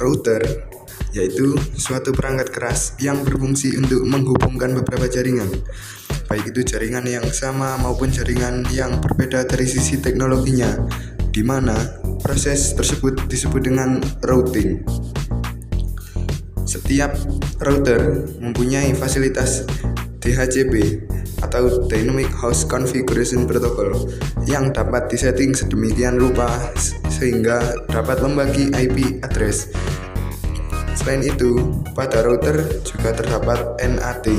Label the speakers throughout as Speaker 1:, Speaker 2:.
Speaker 1: Router yaitu suatu perangkat keras yang berfungsi untuk menghubungkan beberapa jaringan, baik itu jaringan yang sama maupun jaringan yang berbeda dari sisi teknologinya, di mana proses tersebut disebut dengan routing. Setiap router mempunyai fasilitas DHCP atau Dynamic Host Configuration Protocol yang dapat disetting sedemikian rupa sehingga dapat membagi IP address. Selain itu, pada router juga terdapat NAT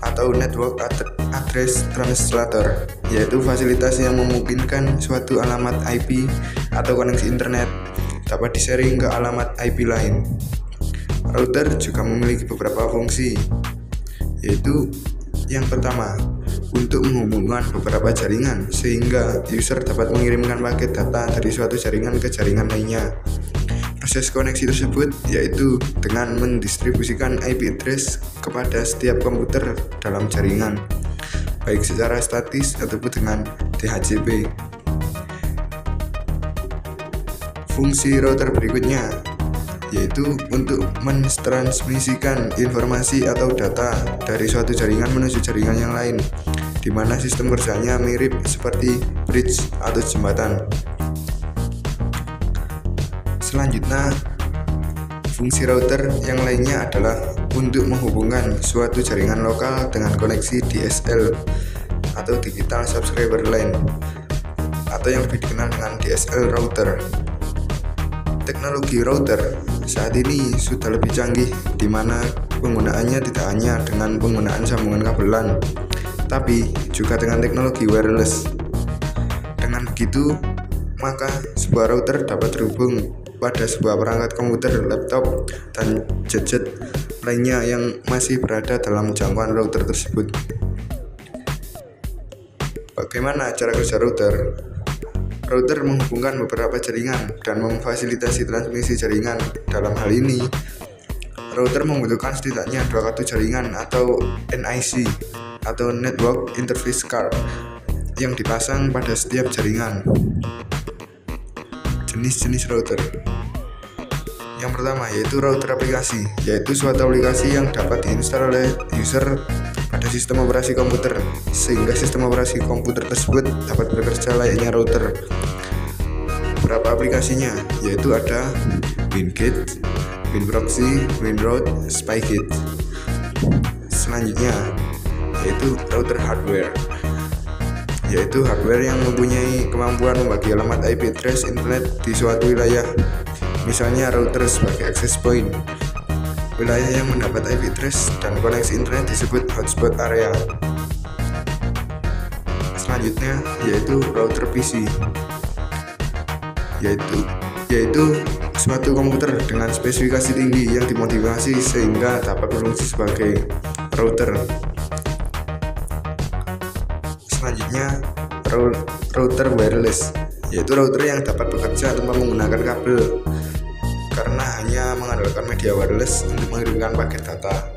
Speaker 1: atau Network Address Translator, yaitu fasilitas yang memungkinkan suatu alamat IP atau koneksi internet dapat di-sharing ke alamat IP lain. Router juga memiliki beberapa fungsi, yaitu yang pertama, untuk menghubungkan beberapa jaringan sehingga user dapat mengirimkan paket data dari suatu jaringan ke jaringan lainnya. Proses koneksi tersebut yaitu dengan mendistribusikan IP address kepada setiap komputer dalam jaringan, baik secara statis ataupun dengan DHCP. Fungsi router berikutnya yaitu untuk mentransmisikan informasi atau data dari suatu jaringan menuju jaringan yang lain, di mana sistem kerjanya mirip seperti bridge atau jembatan. Selanjutnya, fungsi router yang lainnya adalah untuk menghubungkan suatu jaringan lokal dengan koneksi DSL atau Digital Subscriber Line, atau yang lebih dikenal dengan DSL router. Teknologi router saat ini sudah lebih canggih, di mana penggunaannya tidak hanya dengan penggunaan sambungan kabelan, tapi juga dengan teknologi wireless. Dengan begitu, maka sebuah router dapat terhubung pada sebuah perangkat komputer, laptop, dan gadget lainnya yang masih berada dalam jangkauan router tersebut. Bagaimana cara kerja router? Router menghubungkan beberapa jaringan dan memfasilitasi transmisi jaringan. Dalam hal ini, router membutuhkan setidaknya 2 kartu jaringan atau NIC atau Network Interface Card yang dipasang pada setiap jaringan. Jenis-jenis router. Yang pertama yaitu router aplikasi, yaitu suatu aplikasi yang dapat diinstal oleh user pada sistem operasi komputer sehingga sistem operasi komputer tersebut dapat bekerja layaknya router. Beberapa aplikasinya yaitu ada WinGate, WinProxy, WinRoute, SpyGate. Selanjutnya yaitu router hardware, yaitu hardware yang mempunyai kemampuan membagi alamat IP address internet di suatu wilayah. Misalnya router sebagai access point. Wilayah yang mendapat IP address dan koneksi internet disebut hotspot area. Selanjutnya yaitu router PC, yaitu suatu komputer dengan spesifikasi tinggi yang dimodifikasi sehingga dapat berfungsi sebagai router. Selanjutnya router wireless, yaitu router yang dapat bekerja tanpa menggunakan kabel karena hanya mengandalkan media wireless untuk mengirimkan paket data.